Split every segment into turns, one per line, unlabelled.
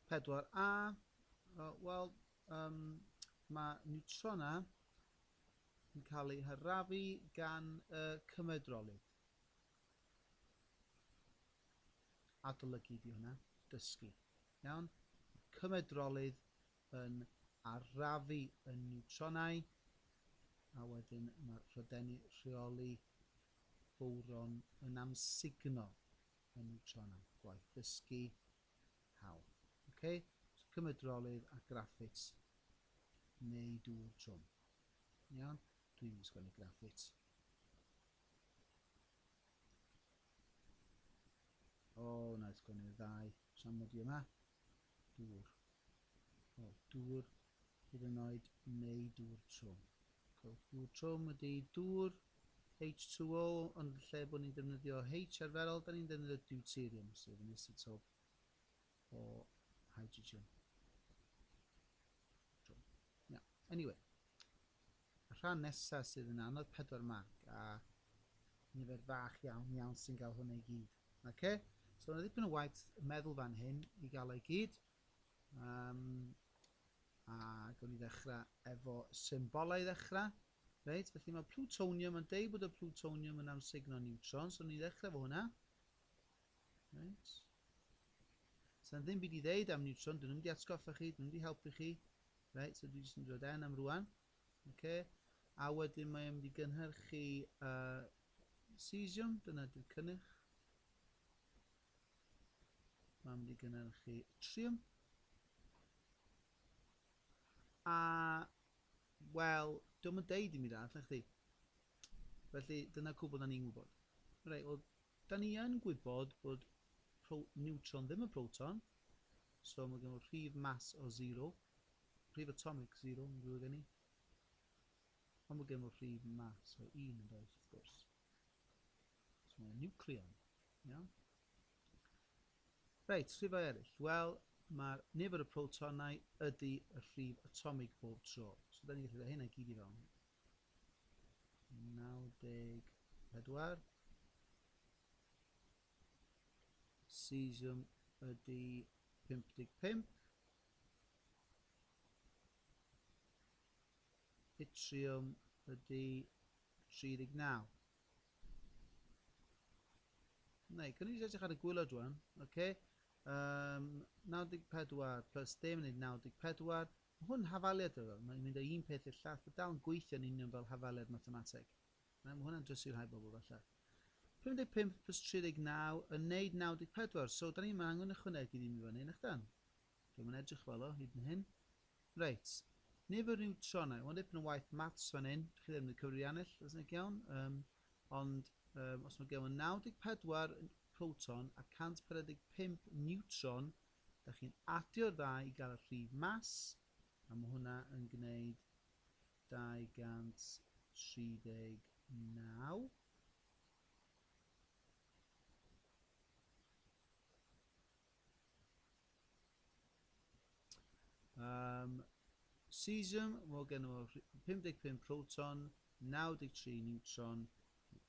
4a, wel, mae niwtronau yn cael eu hyrafu gan cymedrolydd. Adolygu di hwnna, dysgu. Iawn? Cymedrolydd yn arafu y niwtronau, a wedyn mae rheoli bowron yn amsugno y niwtronau. Gwaith dysgu hawdd. Okay? So, cymedrolydd a graffit neu dŵr trwm. Iawn? Dwi'n sgwennu graffit. O, na i sgwennu'r ddau. Samodi yma. Dŵr. O, dŵr hyd yn oed neu dŵr trwm. Dŵr trwm ydy dŵr H2O, ond lle bod ni'n defnyddio H arferol, da ni'n defnyddio deuterium, sef yn isotop o hydrogen. Yeah. Anyway, y rhan nesaf sydd yn anodd 4 marc a nifer fach iawn sy'n cael hwnna i gyd. Okay? So, yna ddipyn o waith meddwl fan hyn i gael ei gyd. A gawn ni ddechrau efo symbolau i ddechrau. Reit, felly mae plutonium yn deud bod y plutonium yn amsugno niwtron, so ni ddechrau efo hwnna. Reit. So, ddim byd i ddeud am niwtron, dyn nhw'n wedi atgoffa chi, dyn nhw'n wedi helpu chi. Reit, so dwi jyst yn dod am rwan. Okay. A wedyn mae wedi gynhyrchu cesium, dyna di'r cynnyrch. Mae wedi gynhyrchu yttrium. A, wel, dwi'n deud i mi da, lle chdi. Felly, dyna cwbl da ni'n gwybod. Reit, wel, da ni yn gwybod bod niwtron ddim y proton. So, mae gen nhw rhif mass o 0. Rhif atomic 0, yn gwybod gen ni. Ond mae gen nhw rhif mass o 1 yn does, wrth gwrs. So, mae'n nucleon. Iawn? Reit, rhifau eraill. Wel, mae'r nifer y protonau ydy y rhif atomig bob tro. So, da ni'n gallu dweud hynna gyd i fewn. 94. Cesium ydy 55. Yttrium ydy 39. Neu, gan ni edrych ar y gwylod rwan. Okay. 94 plus 10 yn 94. Mae hwn hafaliad o fel. Mae'n mynd o un peth i'r llall. Mae dal yn gweithio'n union fel hafaliad mathemateg. Mae hwnna'n drysu rhai bobl falle. 55 plus 39 yn neud 94. So, da ni'n angen ychwanegu ddim i fyny, nech dan? Dwi'n edrych fel o, hyd yn hyn. Reit. Nifer niwtronau. Mae'n dipyn o waith maths fan hyn. Chi ddim yn cyfriannell, os nag iawn. Ond, os mae gen 94 proton a 145 niwtron, da chi'n adio'r ddau i gael y rhif mass, a mae hwnna yn gwneud 239. Cesium, mae gen nhw 55 proton, 93 niwtron,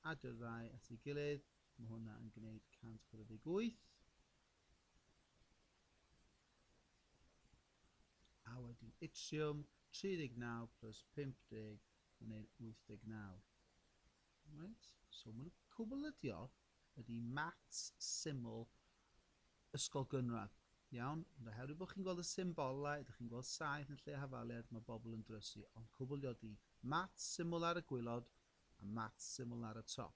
adio'r ddau at ei gilydd, mae hwnna yn gwneud 148. A wedyn yttrium, 39 plus 50 yn gwneud 89. Right? So, mae'n cwblydio ydy maths syml ysgol gynradd. Iawn, ond oherwydd bod chi'n gweld y symbolau, ydych chi'n gweld saith yn lle hafaliad, mae bobl yn drysu, ond cwbl di maths syml ar y gwylod a maths syml ar y top.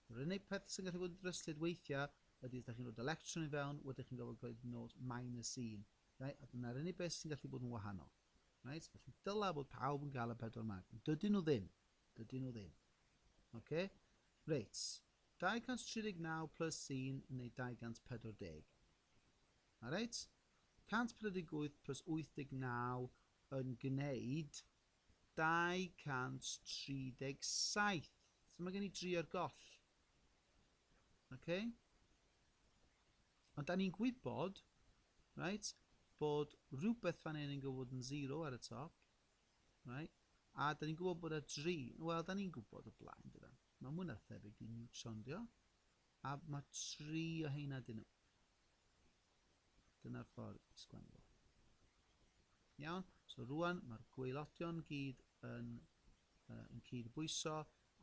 Yr unig peth sy'n gallu bod yn dryslyd weithiau ydy ydych chi'n rhoi electron i fewn, wedyn chi'n gofod nod -1. Right? A dyna'r unig beth sy'n gallu bod yn wahanol. Right? Felly dyla bod pawb yn cael y 4 marc. Dydyn nhw ddim. Dydyn nhw ddim. Okay? Reit. 239 plus 1 yn ei 240. Alright? 148 plus 89 yn gwneud 237. So mae gen i 3 o'r goll. Okay? Ond da ni'n gwybod, right, bod rhywbeth fan hyn yn gwybod yn 0 ar y top. Right? A da ni'n gwybod bod y 3, wel, da ni'n gwybod o blaen, dyna. Mae mwyn a thebyg i niwtron, dio. A mae 3 o heina dyn nhw. Dyna'r ffordd i sgwennu fo. Iawn? So rwan mae'r gweilotion gyd yn cydbwyso,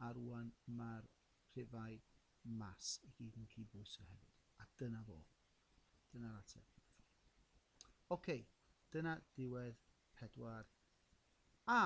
a rwan mae'r rhifau mas i gyd yn cydbwyso hefyd. A dyna fo. Dyna'r ateb. OK, dyna diwedd 4A.